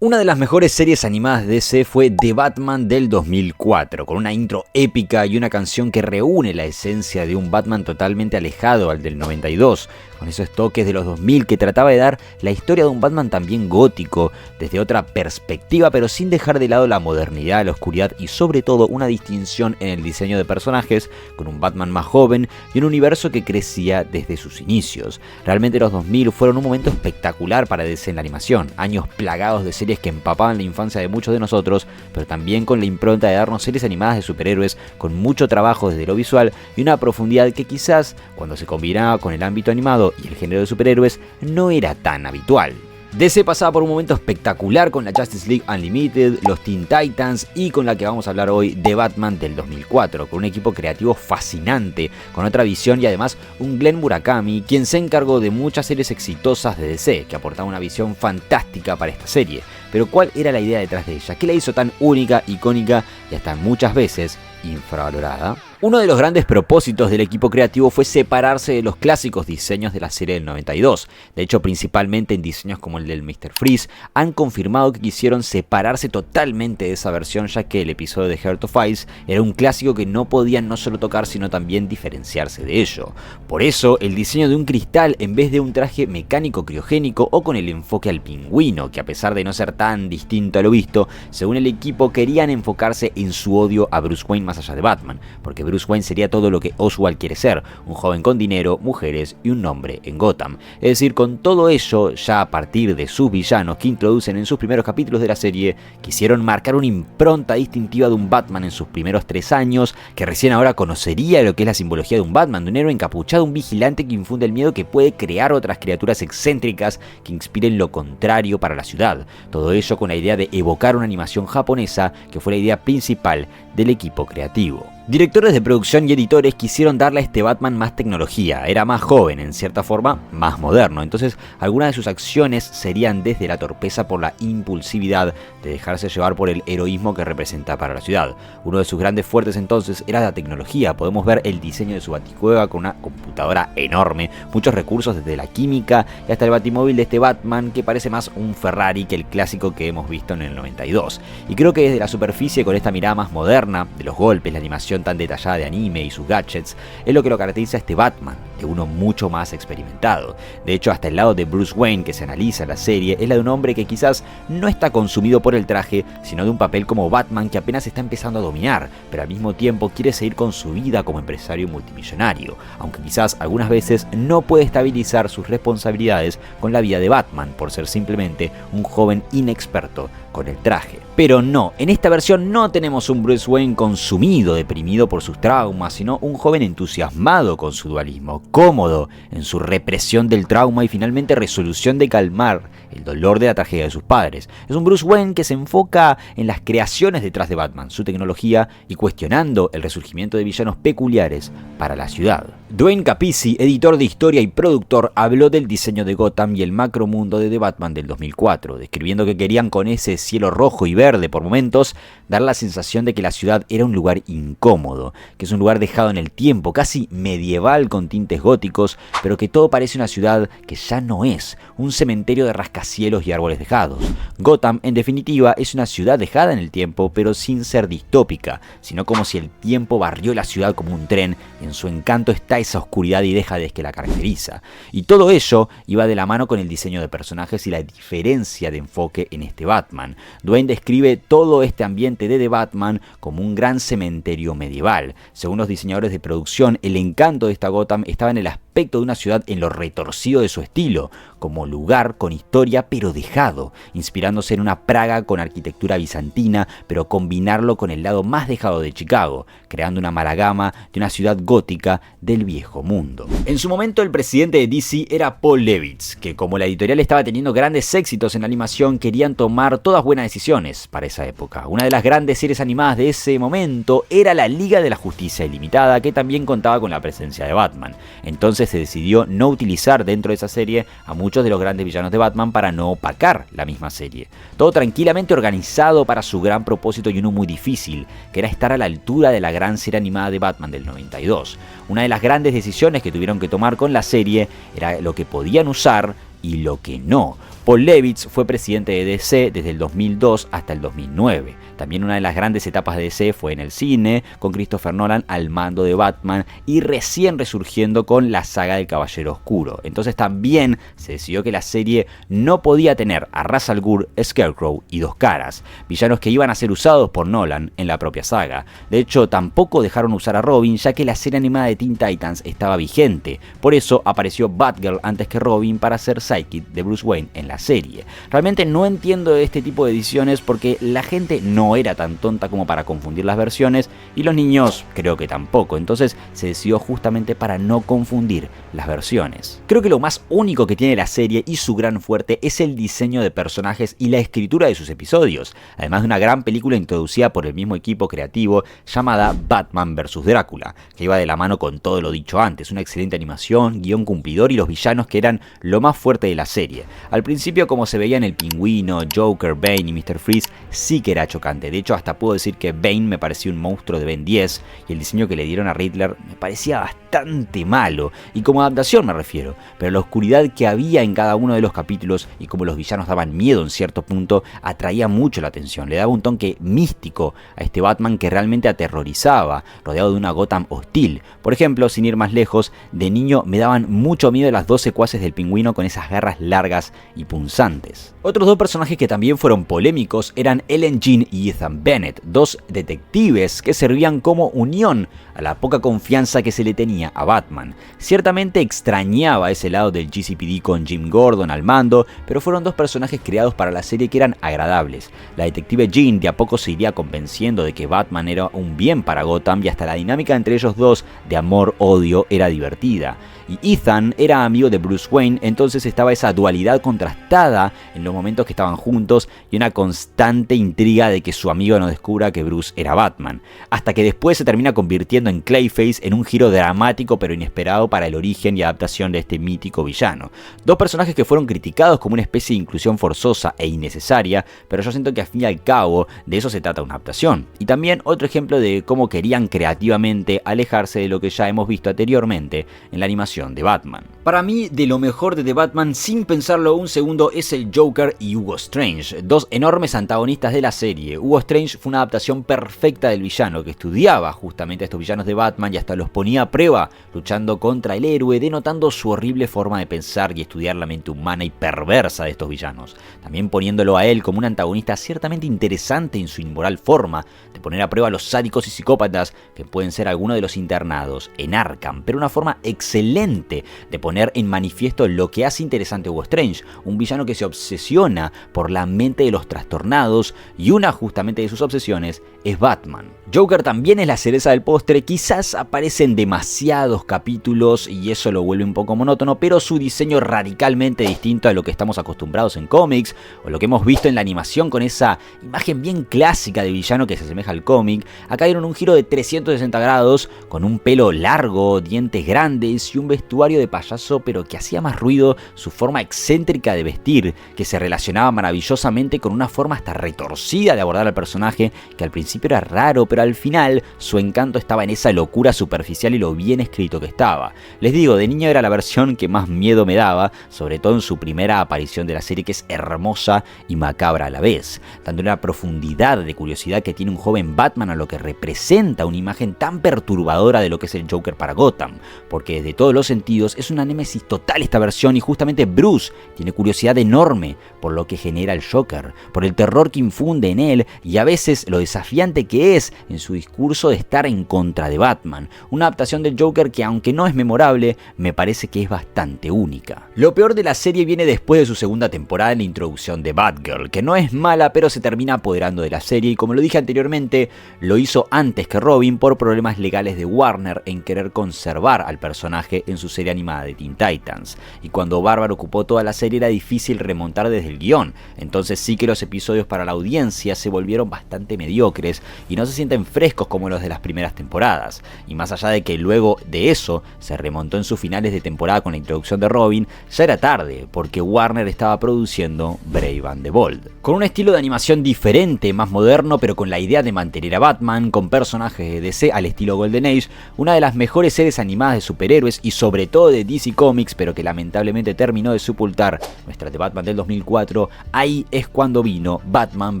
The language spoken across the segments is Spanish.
Una de las mejores series animadas de DC fue The Batman del 2004, con una intro épica y una canción que reúne la esencia de un Batman totalmente alejado al del 92, con esos toques de los 2000 que trataba de dar la historia de un Batman también gótico, desde otra perspectiva, pero sin dejar de lado la modernidad, la oscuridad y sobre todo una distinción en el diseño de personajes, con un Batman más joven y un universo que crecía desde sus inicios. Realmente los 2000 fueron un momento espectacular para DC en la animación, años plagados de series que empapaban la infancia de muchos de nosotros, pero también con la impronta de darnos series animadas de superhéroes con mucho trabajo desde lo visual y una profundidad que quizás, cuando se combinaba con el ámbito animado y el género de superhéroes, no era tan habitual. DC pasaba por un momento espectacular con la Justice League Unlimited, los Teen Titans y con la que vamos a hablar hoy, The Batman del 2004, con un equipo creativo fascinante, con otra visión y además un Glenn Murakami, quien se encargó de muchas series exitosas de DC, que aportaba una visión fantástica para esta serie. Pero ¿cuál era la idea detrás de ella? ¿Qué la hizo tan única, icónica y hasta muchas veces infravalorada? Uno de los grandes propósitos del equipo creativo fue separarse de los clásicos diseños de la serie del 92. De hecho, principalmente en diseños como el del Mr. Freeze, han confirmado que quisieron separarse totalmente de esa versión, ya que el episodio de Heart of Ice era un clásico que no podían no solo tocar, sino también diferenciarse de ello. Por eso, el diseño de un cristal en vez de un traje mecánico criogénico o con el enfoque al pingüino, que a pesar de no ser tan distinto a lo visto, según el equipo querían enfocarse en su odio a Bruce Wayne más allá de Batman, porque Bruce Wayne sería todo lo que Oswald quiere ser, un joven con dinero, mujeres y un nombre en Gotham. Es decir, con todo ello, ya a partir de sus villanos que introducen en sus primeros capítulos de la serie, quisieron marcar una impronta distintiva de un Batman en sus primeros 3 años, que recién ahora conocería lo que es la simbología de un Batman, de un héroe encapuchado, un vigilante que infunde el miedo, que puede crear otras criaturas excéntricas que inspiren lo contrario para la ciudad. Todo ello con la idea de evocar una animación japonesa, que fue la idea principal del equipo creativo. Directores de producción y editores quisieron darle a este Batman más tecnología, era más joven, en cierta forma más moderno, entonces algunas de sus acciones serían desde la torpeza por la impulsividad, de dejarse llevar por el heroísmo que representa para la ciudad. Uno de sus grandes fuertes entonces era la tecnología, podemos ver el diseño de su baticueva con una computadora enorme, muchos recursos desde la química y hasta el batimóvil de este Batman que parece más un Ferrari que el clásico que hemos visto en el 92. Y creo que desde la superficie, con esta mirada más moderna de los golpes, la animación tan detallada de anime y sus gadgets, es lo que lo caracteriza a este Batman, de uno mucho más experimentado. De hecho, hasta el lado de Bruce Wayne que se analiza en la serie es la de un hombre que quizás no está consumido por el traje, sino de un papel como Batman que apenas está empezando a dominar, pero al mismo tiempo quiere seguir con su vida como empresario multimillonario, aunque quizás algunas veces no puede estabilizar sus responsabilidades con la vida de Batman por ser simplemente un joven inexperto con el traje. Pero no, en esta versión no tenemos un Bruce Wayne consumido, deprimido por sus traumas, sino un joven entusiasmado con su dualismo, cómodo en su represión del trauma y finalmente resolución de calmar el dolor de la tragedia de sus padres. Es un Bruce Wayne que se enfoca en las creaciones detrás de Batman, su tecnología y cuestionando el resurgimiento de villanos peculiares para la ciudad. Duane Capizzi, editor de historia y productor, habló del diseño de Gotham y el macromundo de The Batman del 2004, describiendo que querían con ese cielo rojo y verde por momentos dar la sensación de que la ciudad era un lugar incómodo, que es un lugar dejado en el tiempo, casi medieval con tintes góticos, pero que todo parece una ciudad que ya no es, un cementerio de rascacielos y árboles dejados. Gotham, en definitiva, es una ciudad dejada en el tiempo, pero sin ser distópica, sino como si el tiempo barrió la ciudad como un tren, y en su encanto está esa oscuridad y dejadez que la caracteriza. Y todo ello iba de la mano con el diseño de personajes y la diferencia de enfoque en este Batman. Duane describe todo este ambiente de The Batman como un gran cementerio medieval. Según los diseñadores de producción, el encanto de esta Gotham estaba en el aspecto de una ciudad en lo retorcido de su estilo, como lugar con historia pero dejado, inspirándose en una Praga con arquitectura bizantina, pero combinarlo con el lado más dejado de Chicago, creando una amalgama de una ciudad gótica del viejo mundo. En su momento el presidente de DC era Paul Levitz, que como la editorial estaba teniendo grandes éxitos en la animación, querían tomar todas buenas decisiones para esa época. Una de las grandes series animadas de ese momento era la Liga de la Justicia Ilimitada, que también contaba con la presencia de Batman. Entonces se decidió no utilizar dentro de esa serie a muchos de los grandes villanos de Batman para no opacar la misma serie. Todo tranquilamente organizado para su gran propósito y uno muy difícil, que era estar a la altura de la gran serie animada de Batman del 92. Una de las grandes decisiones que tuvieron que tomar con la serie era lo que podían usar y lo que no. Paul Levitz fue presidente de DC desde el 2002 hasta el 2009. También una de las grandes etapas de DC fue en el cine, con Christopher Nolan al mando de Batman y recién resurgiendo con la saga del Caballero Oscuro. Entonces también se decidió que la serie no podía tener a Ra's al Ghul, Scarecrow y Dos Caras, villanos que iban a ser usados por Nolan en la propia saga. De hecho, tampoco dejaron usar a Robin, ya que la serie animada de Teen Titans estaba vigente. Por eso apareció Batgirl antes que Robin para ser sidekick de Bruce Wayne en la serie. Realmente no entiendo este tipo de decisiones porque la gente no era tan tonta como para confundir las versiones y los niños creo que tampoco. Entonces se decidió justamente para no confundir las versiones. Creo que lo más único que tiene la serie y su gran fuerte es el diseño de personajes y la escritura de sus episodios, además de una gran película introducida por el mismo equipo creativo llamada Batman vs Drácula, que iba de la mano con todo lo dicho antes, una excelente animación, guión cumplidor y los villanos que eran lo más fuerte de la serie. Al principio, como se veía en el Pingüino, Joker, Bane y Mr. Freeze, sí que era chocante. De hecho, hasta puedo decir que Bane me parecía un monstruo de Ben 10 y el diseño que le dieron a Riddler me parecía bastante malo, y como adaptación me refiero, pero la oscuridad que había en cada uno de los capítulos y como los villanos daban miedo en cierto punto atraía mucho la atención, le daba un toque místico a este Batman que realmente aterrorizaba, rodeado de una Gotham hostil. Por ejemplo, sin ir más lejos, de niño me daban mucho miedo las dos secuaces del Pingüino con esas garras largas y punzantes. Otros dos personajes que también fueron polémicos eran Ellen Jean y Ethan Bennett, dos detectives que servían como unión a la poca confianza que se le tenía a Batman. Ciertamente extrañaba ese lado del GCPD con Jim Gordon al mando, pero fueron dos personajes creados para la serie que eran agradables. La detective Jean de a poco se iría convenciendo de que Batman era un bien para Gotham y hasta la dinámica entre ellos dos de amor-odio era divertida. Y Ethan era amigo de Bruce Wayne, entonces estaba esa dualidad contrastada en los momentos que estaban juntos y una constante intriga de que su amigo no descubra que Bruce era Batman. Hasta que después se termina convirtiendo en Clayface en un giro dramático pero inesperado para el origen y adaptación de este mítico villano. Dos personajes que fueron criticados como una especie de inclusión forzosa e innecesaria, pero yo siento que al fin y al cabo de eso se trata una adaptación. Y también otro ejemplo de cómo querían creativamente alejarse de lo que ya hemos visto anteriormente en la animación de Batman. Para mí, de lo mejor de The Batman, sin pensarlo un segundo, es el Joker y Hugo Strange, dos enormes antagonistas de la serie. Hugo Strange fue una adaptación perfecta del villano, que estudiaba justamente a estos villanos de Batman y hasta los ponía a prueba, luchando contra el héroe, denotando su horrible forma de pensar y estudiar la mente humana y perversa de estos villanos. También poniéndolo a él como un antagonista ciertamente interesante en su inmoral forma, de poner a prueba a los sádicos y psicópatas que pueden ser algunos de los internados en Arkham, pero una forma excelente de poner en manifiesto lo que hace interesante a Hugo Strange, un villano que se obsesiona por la mente de los trastornados y una justamente de sus obsesiones es Batman. Joker también es la cereza del postre, quizás aparece en demasiados capítulos y eso lo vuelve un poco monótono, pero su diseño radicalmente distinto a lo que estamos acostumbrados en cómics o lo que hemos visto en la animación con esa imagen bien clásica de villano que se asemeja al cómic. Acá dieron un giro de 360 grados con un pelo largo, dientes grandes y un vestuario de payaso, pero que hacía más ruido su forma excéntrica de vestir, que se relacionaba maravillosamente con una forma hasta retorcida de abordar al personaje, que al principio era raro, pero al final su encanto estaba en esa locura superficial y lo bien escrito que estaba. Les digo, de niño era la versión que más miedo me daba, sobre todo en su primera aparición de la serie, que es hermosa y macabra a la vez, dando una profundidad de curiosidad que tiene un joven Batman a lo que representa una imagen tan perturbadora de lo que es el Joker para Gotham, porque desde todos los sentidos es una némesis total esta versión y justamente Bruce tiene curiosidad enorme por lo que genera el Joker, por el terror que infunde en él y a veces lo desafiante que es en su discurso de estar en contra de Batman. Una adaptación del Joker que, aunque no es memorable, me parece que es bastante única. Lo peor de la serie viene después de su segunda temporada en la introducción de Batgirl, que no es mala pero se termina apoderando de la serie y, como lo dije anteriormente, lo hizo antes que Robin por problemas legales de Warner en querer conservar al personaje en su serie animada de Teen Titans. Y cuando Bárbaro ocupó toda la serie era difícil remontar desde el guión, entonces sí que los episodios para la audiencia se volvieron bastante mediocres y no se sienten frescos como los de las primeras temporadas. Y más allá de que luego cuando de eso se remontó en sus finales de temporada con la introducción de Robin, ya era tarde, porque Warner estaba produciendo Brave and the Bold. Con un estilo de animación diferente, más moderno, pero con la idea de mantener a Batman con personajes de DC al estilo Golden Age, una de las mejores series animadas de superhéroes y sobre todo de DC Comics, pero que lamentablemente terminó de sepultar nuestra de Batman del 2004, ahí es cuando vino Batman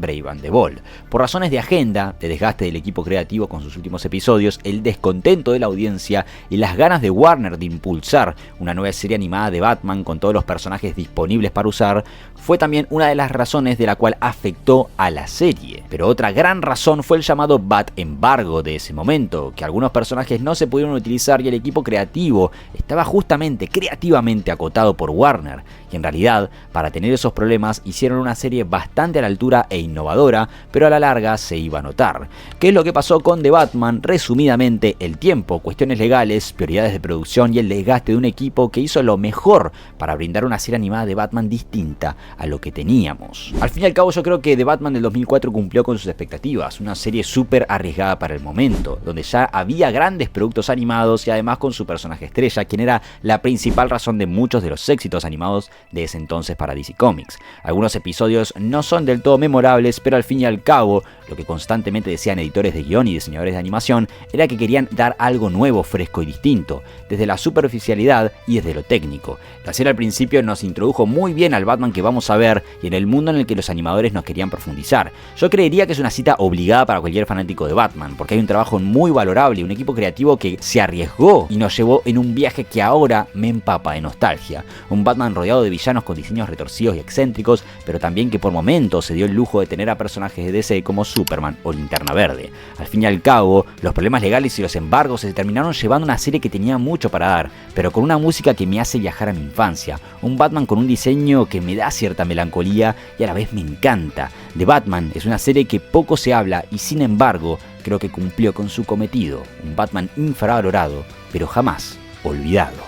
Brave and the Bold. Por razones de agenda, de desgaste del equipo creativo con sus últimos episodios, el descontento de la audiencia y las ganas de Warner de impulsar una nueva serie animada de Batman con todos los personajes disponibles para usar, fue también una de las razones de la cual afectó a la serie. Pero otra gran razón fue el llamado Bat Embargo de ese momento, que algunos personajes no se pudieron utilizar y el equipo creativo estaba justamente creativamente acotado por Warner, y en realidad, para tener esos problemas, hicieron una serie bastante a la altura e innovadora, pero a la larga se iba a notar. ¿Qué es lo que pasó con The Batman? Resumidamente, el tiempo, cuestiones legales, prioridades de producción y el desgaste de un equipo que hizo lo mejor para brindar una serie animada de Batman distinta a lo que teníamos. Al fin y al cabo, yo creo que The Batman del 2004 cumplió con sus expectativas, una serie súper arriesgada para el momento, donde ya había grandes productos animados y además con su personaje estrella, quien era la principal razón de muchos de los éxitos animados de ese entonces para DC Comics. Algunos episodios no son del todo memorables, pero al fin y al cabo, lo que constantemente decían editores de guión y diseñadores de animación era que querían dar algo nuevo, fresco y distinto, desde la superficialidad y desde lo técnico. La serie al principio nos introdujo muy bien al Batman que vamos a ver y en el mundo en el que los animadores nos querían profundizar. Yo creería que es una cita obligada para cualquier fanático de Batman, porque hay un trabajo muy valorable, un equipo creativo que se arriesgó y nos llevó en un viaje que ahora me empapa de nostalgia. Un Batman rodeado de villanos con diseños retorcidos y excéntricos, pero también que por momentos se dio el lujo de tener a personajes de DC como Superman o Linterna Verde. Al fin y al cabo, los problemas legales y los embargos se terminaron llevando a una serie que tenía mucho para dar, pero con una música que me hace viajar a mi infancia. Un Batman con un diseño que me da cierta melancolía y a la vez me encanta. The Batman es una serie que poco se habla y sin embargo creo que cumplió con su cometido. Un Batman infravalorado, pero jamás olvidado.